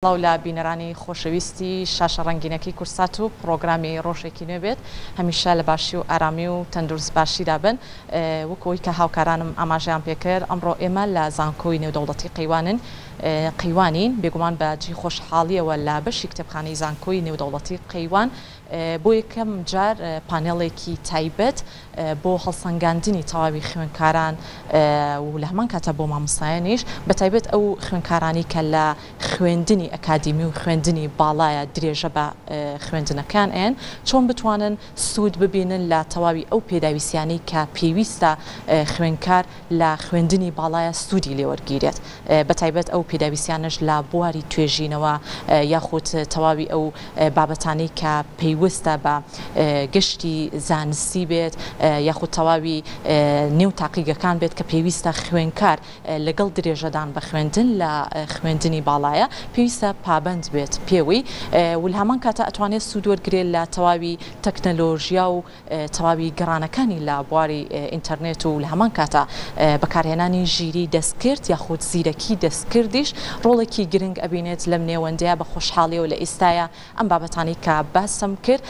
لەولا بینەرانی خۆشەویستی شاشە ڕەنگینەکەی کورسات و پرۆگرامی ڕۆژێکی نوێ بێت هەمیشە لە باشی و ئارامی و تەندروست باشیدا بن وەکەوەی کە هاوکارانم ئاماژەیان پێکرد ئەمڕۆ ئێمە لە زانکۆی نێودەوڵەتی قەیوانین بێگومان بە جی خۆشحاڵیەوە لە بەشی کتێبخانەی زانکۆی نێودەوڵەتی قەیوان بۆ یەکەم جار پانێڵێکی تایبەت بۆ هەڵسەنگاندنی تەواوی خوێندکاران و لە هەمان کاتە بۆ مامۆستایانیش بە تایبەت ئەو خوێندکارانی کە لە خوێندنی ئەکادیمی و خوێندنی باڵایە درێژە بە خوێندنەکان ئێن چۆن بتوانن سوود ببینن لە تەواوی ئەو پێداویستیانی کە پێویستە خوێندکار لە خوێندنی باڵایە سوودی لێوەرگیرێت بە تایبەت ئەو پێداویستیانش لە بواری توێژینەوە یاخود تەواوی ئەو بابەتانی کە پێیوەستە بە گشتی زانستی بێت یاخود تەواوی نێو تاقیگەکان بێت کە پێویستە خوێندکار لەگەڵ درێژەدان بە خوێندن لە خوێندنی باڵایە پێویستە پابند بێت پێوەی و لە هەمان کاتە ئەتوانێت سوود وەرگرێت لە تەواوی تەکنەلۆژیا و تەواوی گەڕانەکانی لە بواری ئینتەرنێت و لە هەمان کاتە بەکارهێنانی ژیری دەستکرد یاخود زیرەکی دەستکردیش ڕۆڵێکی گرنگ ئەبینێت لەم نێوەندەیە بە خۆشحاڵی و لە ئێستاە ئەم بابەتانی کە باسم کرد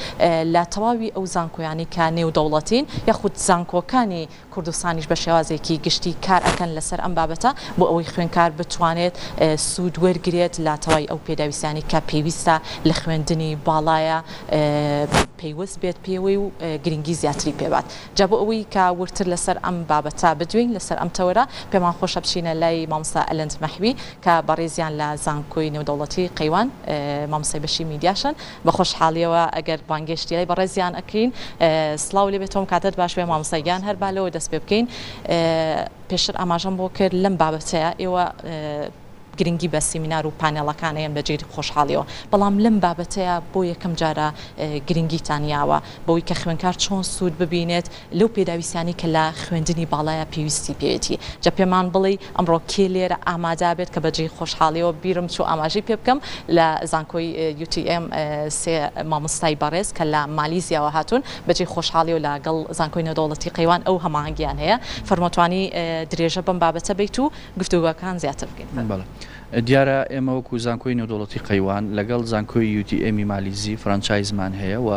لە تەواوی ئەو زانکۆیانی کە نێودەوڵەتین یاخود زانکۆکانی کوردستانیش بە شێوازێکی گشتی کار ئەکەن لەسەر ئەم بابەتە بۆ ئەوەی خوێندکار بتوانێت سوود وەرگرێت لە تەواوی ئەو پێداویستانی کە پێویستە لە خوێندنی باڵایە پێیوەست بێت پێوەی و گرنگی زیاتری پێبات جا بۆ ئەوەی کە ورتر لەسەر ئەم بابەتە بدوین لەسەر ئەم تەوەرە پێمان خۆشە بچینە لای مامۆستا ئەلەند مەحوی کە بەڕێزیان لە زانکۆی نێودەوڵەتی قەیوان مامۆستای بەشی میدیاشن بە خۆشحاڵیەوە ئەگەر بانگێشتی لای بەڕێزیان ئەکەین سڵاو لێ بێتۆم کاتت باش بێ مامۆستاییان هەر بالەوە دەست پێ بکەین پێشتر ئاماژەم بۆ کرد لەم بابەتەیە ئێوە گرنگی بە سیمینار و پانێڵەکانیان بەجێری خۆشحاڵیەوە بەڵام لەم بابەتەیە بۆ یەکەم جارە گرنگیتانیاوە بۆی کە خوێندکار چۆن سوود ببینێت لەو پێداویستانی کە لە خوێندنی باڵایە پێویستی پێێتی جا پێمان بڵێ ئەمڕۆ کێ لێرە ئامادا بێت کە بەجێ خۆشحاڵیەوە بیرم چوو ئاماژەی پێ بکەم لە زانکۆی UTM سێ مامۆستای بەڕێز کە لە مالیزیاوە هاتوون بەجێ خۆشحاڵی و لەگەڵ زانکۆی نێودەوڵەتی قەیوان ئەو هەماهنگیان هەیە فەرمەتوانی درێژە بەم بابەتە بیت و گفتوگۆکان زیاتر بکەین. دیارە ئێمە وەکو زانکۆی نێودەوڵەتی قەیوان لەگەڵ زانکۆی UTM مالیزی فرانچایزمان هەیە و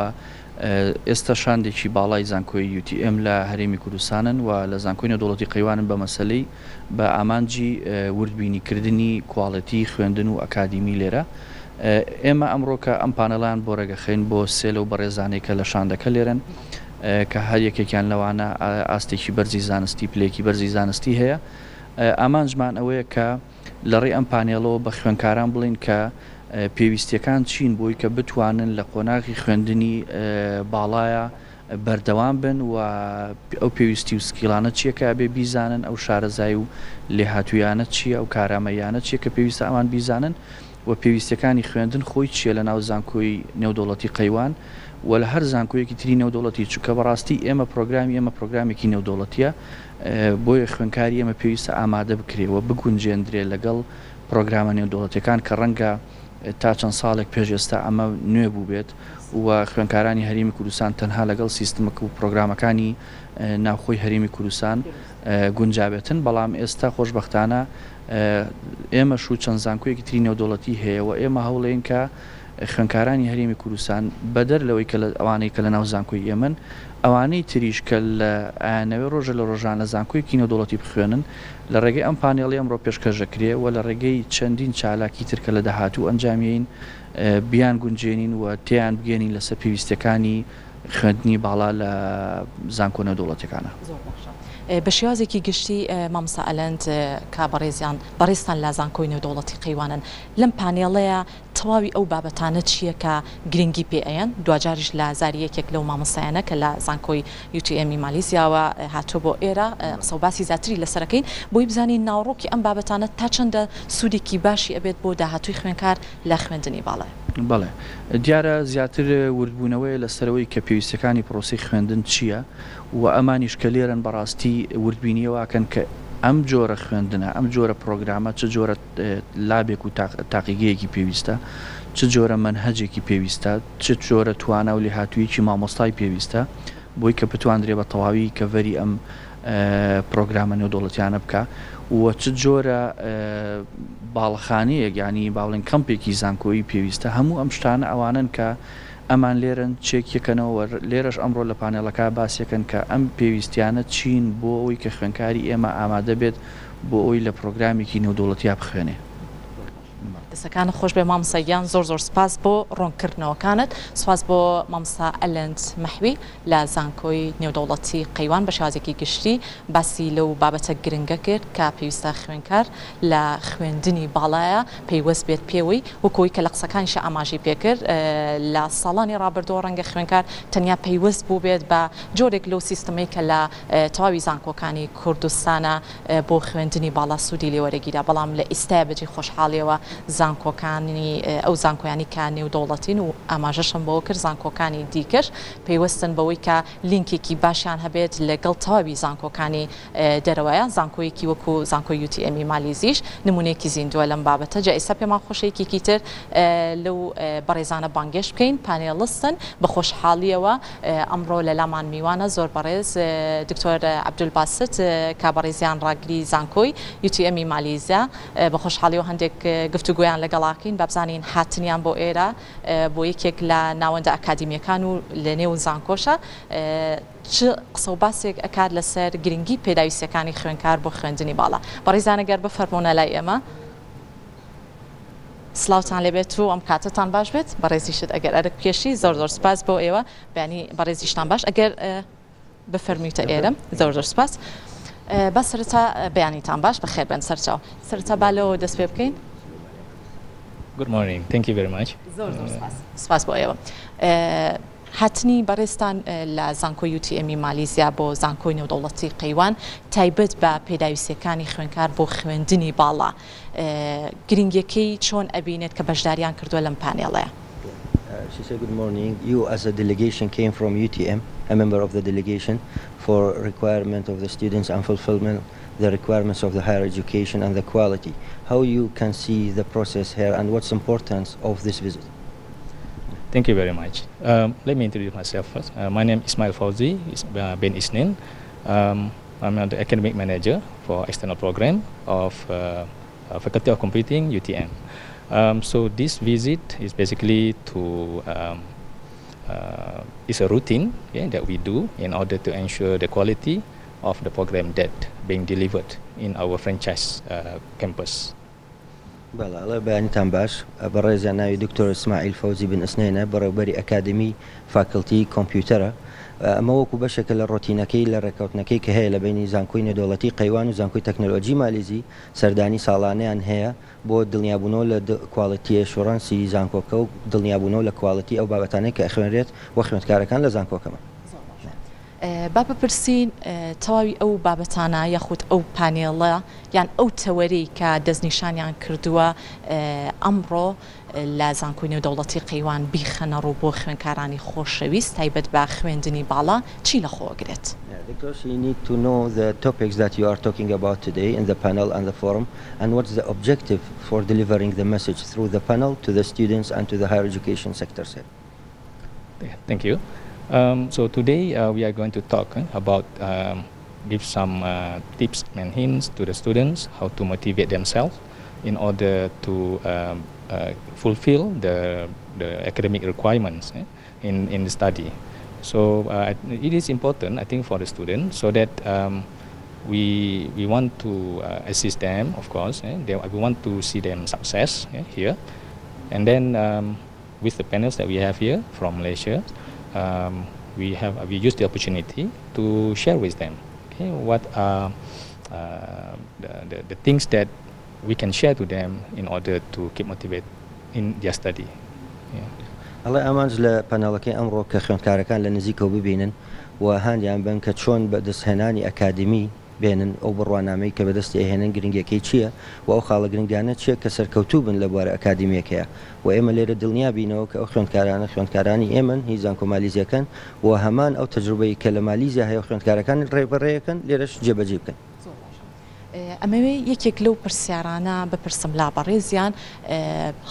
ئێستا شاندێکی باڵای زانکۆی UTM لە هەرێمی کوردستانن و لە زانکۆی نێودەوڵەتی قەیوانن بە مەسەلەی بە ئامانجی وردبینیکردنی کواڵەتی خوێندن و ئەکادیمی لێرە ئێمە ئەمڕۆکە ئەم پانەڵیان بۆ ڕێگەخین بۆ سێ لەو بەڕێزانەی کە لە شاندەکە لێرن کە هەر یەکێکیان لەوانە ئاستێکی بەرزی زانستی پلێکی بەرزی زانستی هەیە ئامانجمان ئەوەیە کە لەڕێ ئەم پانێڵەوە بە خوێندکاران بڵین کە پێویستیەکان چین بۆی کە بتوانن لە قۆناغی خوێندنی باڵایە بەردەوام بن و ئەو پێویستی و سکیلانە چییە کە ئەبێ بیزانن ئەو شارەزای و لێهاتوویانە چییە ئەو کارامەیانە چییە کە پێویستە ئەمان بیزانن و پێویستەکانی خوێندن خۆی چییە لە ناو زانکۆی نێودەوڵەتی قەیوان و لە هەر زانکۆیەکی تری نێودەوڵەتی چووکە بەڕاستی ئێمە پرۆگرامی نێودەوڵەتیە بۆیە خوێندکاری ئێمە پێویستە ئامادە بکرێەوە بگونجێندرێ لەگەڵ پرۆگرامە نێودەوڵەتیەکان کە ڕەنگە تا چەند ساڵێک پێش ئێستا ئەمە نوێ بوو بێت و خوێندکارانی هەرێمی کوردستان تەنها لەگەڵ سیستمەکە و پرۆگرامەکانی ناوخۆی هەرێمی کوردستان گونجابێتن بەڵام ئێستا خۆشبەختانە ئێمە شو چەند زانکۆیەکی تری نێودەوڵەتی هەیە و ئێمە هەوڵێن کە خوێندکارانی هەرێمی کوردستان بەدەر لەوەی کە ئەوانەی کە لە ناو زانکۆی ئێمن ئەوانەی تریش کە لە ئایانەوەی ڕۆژە لە ڕۆژانە زانکۆیەکی نێودەوڵەتی بخوێنن لە ڕێگەی ئەم پانێڵی ئەمڕۆ پێشکەشەکرێ و لە ڕێگەی چەندین چالاکی ترکە لە داهاتوو ئەنجامین بیان گونجێنین و تیان بگەێنین لەسەر پێویستەکانی خوێندنی باڵا لە زانکۆ نێودەوڵەتیەکانە. بە شێوازێکی گشتی مامۆستا ئەلەند کا بەڕێستان لە زانکۆی نێودەوڵەتی قەیوانن لەم پانێڵەیە تەواوی ئەو بابەتانە چییە کە گرنگی پێیان دوجاریش لە زاریەکێک لەو مامۆستایانە کە لە زانکۆی UTM مالیزیاوە هاتووە بۆ ئێرە قسە و باسی زیاتری لەسەرەکەین بۆی بزانین ناوڕۆکی ئەم بابەتانە تا چەندە سوودێکی باشی ئەبێت بۆ داهاتووی خوێندکار لە خوێندنی باڵای. بەڵێ دیارە زیاتر وردبوونەوەی لەسەرەوەی کە پێویستەکانی پرۆسی خوێندن چییە و ئەمانیش کە لێرن بەڕاستی وردبینیەوەکەن کە ئەم جۆرە خوێندنە ئەم جۆرە پرۆگرامە چه جۆرە لابێک و تاقیگەیەکی پێویستە چه جۆرە منهەجێکی پێویستە چه جۆرە توانە و لێهاتوویەکی مامۆستای پێویستە بۆی کە بتواندرێ بە تەواوی کەڤەری ئەم پرۆگرامە نێودوڵەتیانە بکە و چ جۆرە باڵەخانەیەک ینی باڵێن کەمپێکی زانکۆیی پێویستە هەموو ئەم شتانە ئەوانن کە ئەمان لێرن چێکیەکەنەوە لێرەش ئەمڕۆ لە پانێڵەکە باسیەکەن کە ئەم پێویستیانە چین بۆ ئەوەی کە خوێنکاری ئێمە ئامادە بێت بۆ ئەوی لە پرۆگرامێکی نێودوڵەتیا بخوێنێ. دەستەکانە خۆش بێ مامۆستاییان زۆر سپاس بۆ ڕوونکردنەوەکانت سپاس بۆ مامۆستا ئەلەند مەحوی لە زانکۆی نێودەوڵەتی قەیوان بە شێوازێکی گشتی باسی لەو بابەتە گرنگە کرد کە پێویستە خوێنکار لە خوێندنی باڵایە پەیوەست بێت پێوەی وەکەوەی کە لە قسەکانیشە ئاماژی پێکرد لە ساڵانی ڕابردووە ڕەنگە خوێنکار تەنیا پەیوەست بوو بێت بە جۆرێک لەو سیستەمەی کە لە تەواوی زانکۆکانی کوردستانە بۆ خوێندنی باڵا سوودی لێوەرەگیرا بەڵام لە ئێستای بەجێ خۆشحاڵیەوە زانکۆکانی ئەو زانکۆیانی کە نێودەوڵەتین و ئاماژەشم بەوە کرد زانکۆکانی دیکەش پێیوەستن بەوەی کە لینکێکی باشیان هەبێت لەگەڵ تەواوی زانکۆکانی دەرەوەیە زانکۆیەکی وەکو زانکۆی UTM مالیزیش نمونەیەکی زیندووە لەم بابەتە جا ئێستا پێمان خۆشەیەکێکی تر لەو بەڕێزانە بانگێش بکەین پانێڵستن بە خۆشحاڵیەوە ئەمڕۆ لە لامان میوانە زۆر بەڕێز دکتۆر عەبدولباست کە بەڕێزیان ڕاگری زانکۆی UTM مالیزیا بە خۆشحاڵیەوە هەندێک گفتوگویان لەگەڵاکەین بابزانین هاتنیان بۆ ئێرە بۆ یەکێک لە ناوەندە ئەکادیمیەکان و لە نێو زانکۆشە چ قسە و باسێک ئەکات لەسەر گرنگی پێداویستەکانی خوێنکار بۆ خوێندنی باڵا بەڕێزانەگەر بفەرمونە لای ئێمە سلااوتان لێبێت و ئەم کاتتان باش بێت بەڕێزیشت ئەگەر ئەرک کێشی زۆر سپاس بۆ ئێوە بەینی بەڕێزیشتان باش ئەگەر بفەرمیتە ئێرەم زۆر سپاس بە سەرەتا بەیانیتان باش بەخێر بن سەرچاو سەرەتا بالەوە دەست پێ بکەین. Good morning. Thank you very much. سپاس بۆ ئێوە. هاتنی بەڕێستان لە زانکۆی UTM مالیزیا بۆ زانکۆی نێودەوڵەتی قەیوان تایبەت بە پێداویستەکانی خوێنکار بۆ خوێندنی باڵا گرنگیەکەی چۆن ئەبینێت کە بەشداریان کردووە لەم پانێڵەیە. She said, good morning. You as a delegation came from UTM, a member of the delegation, for requirement of the students and fulfillment the requirements of the higher education and the quality. How you can see the process here and what's importance of this visit? Thank you very much. Let me introduce myself first. My name is Ismail Fauzi bin Isnin. I'm the academic manager for external program of Faculty of Computing, UTM. So this visit is basically to it's a routine that we do in order to ensure the quality of the program that being delivered in our franchise campus. بله الله بيانتان باش برئيس ناوي دكتور اسماعيل فوزي بن اسنينه بري اكاديمي فاكولتي كمبيوتر اما وكو بشكل الروتينكي لركوتنكي كهي لبين زانكوي نێودەوڵەتی قەیوان و زانکۆی تەکنۆلۆژی مالیزی سەردانی ساڵانەیان هەیە بۆ دڵنیابوونەوە لە کواڵیتی شۆڕەنسی زانکۆکە و دڵنیابوونەوە لە کواڵیتی ئەو بابەتانەی کە خوێنرێت و خوێندکارەکان لە زانکۆکەمە. با بپرسین تەواوی ئەو بابەتانە یاخود ئەو پانێڵە یان ئەو تەوەرەی کە دەستنیشانیان کردووە ئەمڕۆ لە زانکۆی نێودەوڵەتی قەیوان بیخەنە ڕوو بۆ خوێنکارانی خۆشەویست تایبەت بە خوێندنی باڵا چی لەخۆگرێت؟ Because you need to know the topics that you are talking about today in the panel and the forum and what's the objective for delivering the message through the panel to the students and to the higher education sectors here. Thank you. So today we are going to talk about give some tips and hints to the students how to motivate themselves in order to fulfill the academic requirements in the study. So it is important, I think, for the students so that we want to assist them, of course. We want to see them success here, and then with the panels that we have here from Malaysia. We use the opportunity to share with them what are the things that we can share to them in order to keep motivated in their study. الله ئامانج لە پەنەڵەکەی ئەمڕۆ کە خوێندکارەکان لە نزیکەوە ببینن و هەندیان بن کە چۆن بەدەستهێنانی ئەکادمی بێنن ئەو بڕوانامەی کە بەدەستی ئەهێنن گرنگەکەی چییە و ئەو خاڵە گرنگانە چیە کە سەرکەوتوو بن لە بوارە ئەکادمیەکەیە و ئێمە لێرە دڵنیا بینەوە کە ئەو خوێندکارانی ئێمن هی زانکۆ مالیزیەکەن و هەمان ئەو تەجروبەی کە لە مالیزیا هەیە خوێندکارەکان ڕێبەڕێیەکەن لێرەش جێبەجێ بکەن. ئەمەوێ یەکێک لەو پرسیارانە بپرسم لا بەڕێزیان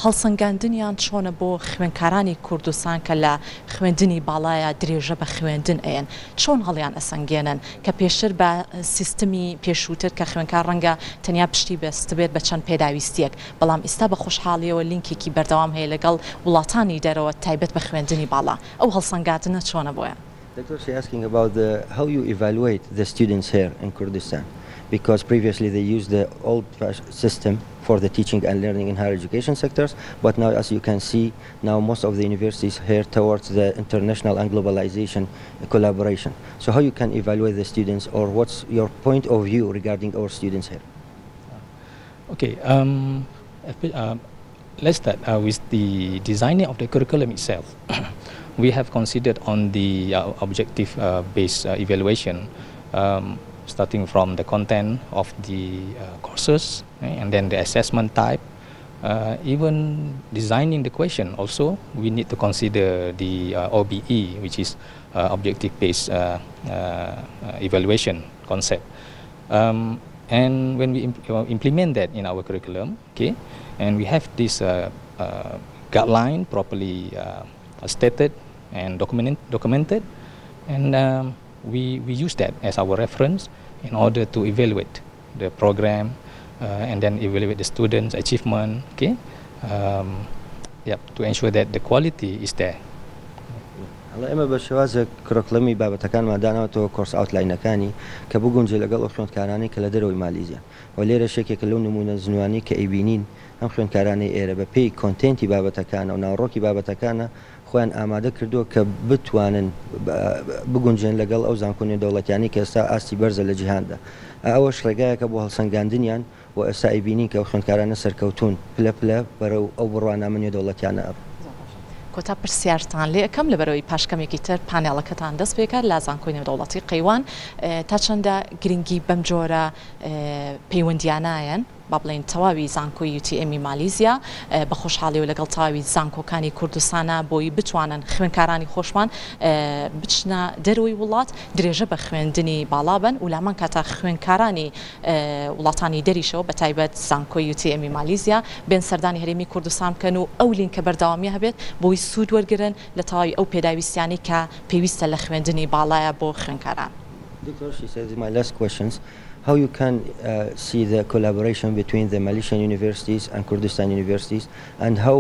هەڵسەنگاندنیان چۆنە بۆ خوێندکارانی کوردستان کە لە خوێندنی باڵایە درێژە بە خوێندن ئەیەن چۆن هەڵیان ئەسەنگێنن کە پێشتر بە سیستمی پێشووتر کە خوێندکار ڕەنگە تەنیا پشتی بەست بێت بە چەند پێداویستیەک بەڵام ئێستا بە خۆشحاڵیەوە لینکێکی بەردەوام هەیە لەگەڵ وڵاتانی دەرەوە تایبەت بە خوێندنی باڵا ئەو هەڵسەنگاندنە چۆنە بۆیان Doctor, she's asking about how you evaluate the students here in Kurdistan, because previously they used the old system for the teaching and learning in higher education sectors, but now, as you can see, now most of the universities here towards the international and globalization collaboration. So how you can evaluate the students, or what's your point of view regarding our students here? Okay, let's start with the designing of the curriculum itself. We have considered on the objective-based evaluation, starting from the content of the courses, and then the assessment type. Even designing the question also, we need to consider the OBE, which is objective-based evaluation concept. And when we implement that in our curriculum, okay, and we have this guideline properly stated and documented, and we use that as our reference in order to evaluate the program and then evaluate the students' achievement, okay, to ensure that the quality is there. هلا اما بشوازك كركلمي بابتكان ما داناوتو كورس اوتلاينەکانی کە بگونجێ لەگەڵ خوێندکارانی کە لە دەرەوەی مالیزیا و لێرە شێکێک لەو نمونە زنوانی کە ئەیبینین ئەم خوێندکارانی ئێرە بە پێی کۆنتێنتی بابەتەکانە و ناوڕۆکی بابەتەکانە خۆیان ئامادە کردووە کە بتوانن بگونجێن لەگەڵ ئەو زانکۆنی دەوڵەتیانی کە ئێستا ئاستی بەرزە لە جیهاندا ئەوەش ڕێگایەکە بۆ هەڵسەنگاندنیان و ئێستا ئەیبینین کە ئەو خوێندکارانە سەرکەوتون پلە پلە بەرەو ئەو بڕوانامەنی دەوڵەتیانە ئەڕ کۆتا پرسیارتان لێ ئەەکەم لەبەرەوەی پاشکەمێکی تر پانێڵەکەتان دەست پێکات لە زانکۆی نێودەوڵەتی قەیوان تا چەندە گرنگی بەم جۆرە پەیوەندیانایەن با بڵێن تەواوی زانکۆی UTM مالیزیا بە خۆشحاڵی و لەگەڵ تەواوی زانکۆکانی کوردستانە بۆی بتوانن خوێندکارانی خۆشمان بچنە دەروی وڵات درێژە بە خوێندنی باڵا بن و لامان کاتا خوێندکارانی وڵاتانی دەریشەوە بە تایبەت زانکۆی UTM مالیزیا بێن سەردانی هەرێمی کوردستان بکەن و ئەو لینکە بەردەوامی هەبێت بۆی سوود وەرگرن لە تەواوی ئەو پێداویستیانی کە پێویستە لە خوێندنی باڵایە بۆ خوێندکاران. Doctor, she says my last questions. How you can see the collaboration between the Malaysian universities and Kurdistan universities, and how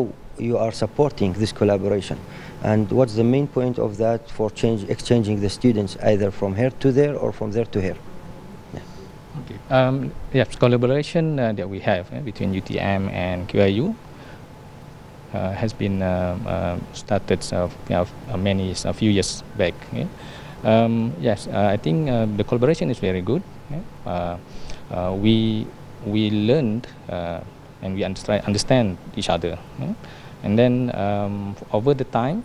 you are supporting this collaboration, and what's the main point of that for exchanging the students either from here to there or from there to here? Yeah. Okay. Yes, collaboration that we have between UTM and QIU has been started a few years back. Yeah? Yes, I think the collaboration is very good. We learned and we understand each other, and then over the time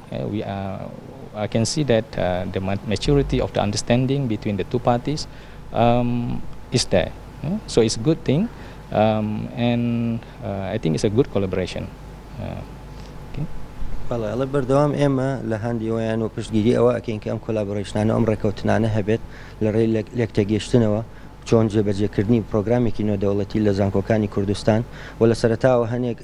I can see that the maturity of the understanding between the two parties is there. So it's a good thing, and I think it's a good collaboration. بەڵێ ئەڵە بەردەوام ئێمە لە هەندیوەیان و پشتگیری ئەوە ئەکەین کە ئەم کۆلابۆرەیشنانە ئەم ڕێکەوتنانە هەبێت لە ڕێی لێک تێگەیشتنەوە چۆن جێبەجێکردنی پرۆگرامێکی نێودەوڵەتی لە زانکۆکانی کوردستان و لە سەرەتاوە هەنێک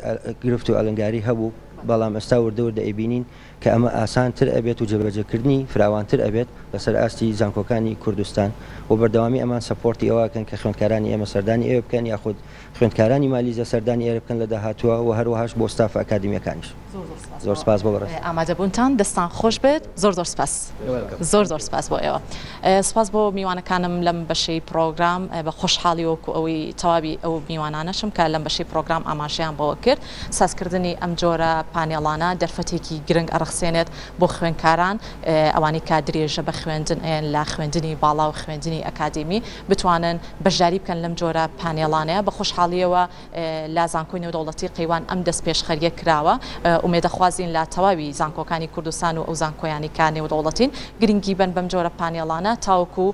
گرفت و ئەلنگاری هەبوو بەڵام ئێستا وردەوردە ئەیبینین کە ئەمە ئاسانتر ئەبێت و جێبەجێکردنی فراوانتر ئەبێت لەسەر ئاستی زانکۆکانی کوردستان و بەردەوامی ئەمان سەپۆرتی ئەوەکەن کە خوێندکارانی ئێمە سەردانی ئێوە بکەن یاخود خوێندکارانی مالیزە سەردانی ئێرە بکەن لە داهاتووە و هەروەهاش بۆ ستاف ئەکادمیەکانیش. زۆر سپاس بۆ بەڕێز ئامادەبوونتان دەستان خۆش بێت زۆر سپاس زۆر سپاس بۆ ئێوە سپاس بۆ میوانەکانم لەم بەشەی پرۆگرام بە خۆشحاڵی وەکو ئەوەی تەواوی ئەو میوانانەشم کە لەم بەشەی پرۆگرام ئاماژەیان بۆەوە کرد سازکردنی ئەم جۆرە پانێڵانە دەرفەتێکی گرنگ ئەڕخسێنێت بۆ خوێندکاران ئەوانی کا درێژە بە خوێندن لە خوێندنی باڵا و خوێندنی ئەکادمی بتوانن بەشداری بکەن لەم جۆرە پانێڵانەیە بە خۆشحاڵیەوە لا زانکۆی نێودەوڵەتی قەیوان ئەم دەست پێشخەریە کراوە ئومێدەخوازین لە تەواوی زانکۆکانی کوردستان و ئەو زانکۆیانی کا نێودەوڵەتین گرنگی بن بەم جۆرە پانێڵانە تاوەکو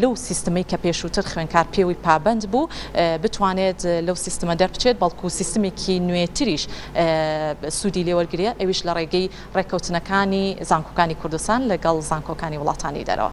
لەو سیستمی کە پێشووتر خوێندکار پێوی پابند بوو بتوانێت لەو سیستمە دەربچێت بەڵکو سیستمێکی نوێتریش سوودی لێوەرگریە ئەویش لە ڕێگەی ڕێکەوتنەکانی زانکۆکانی کوردستان لەگەڵ زانکۆکانی وڵاتانی دەرەوە.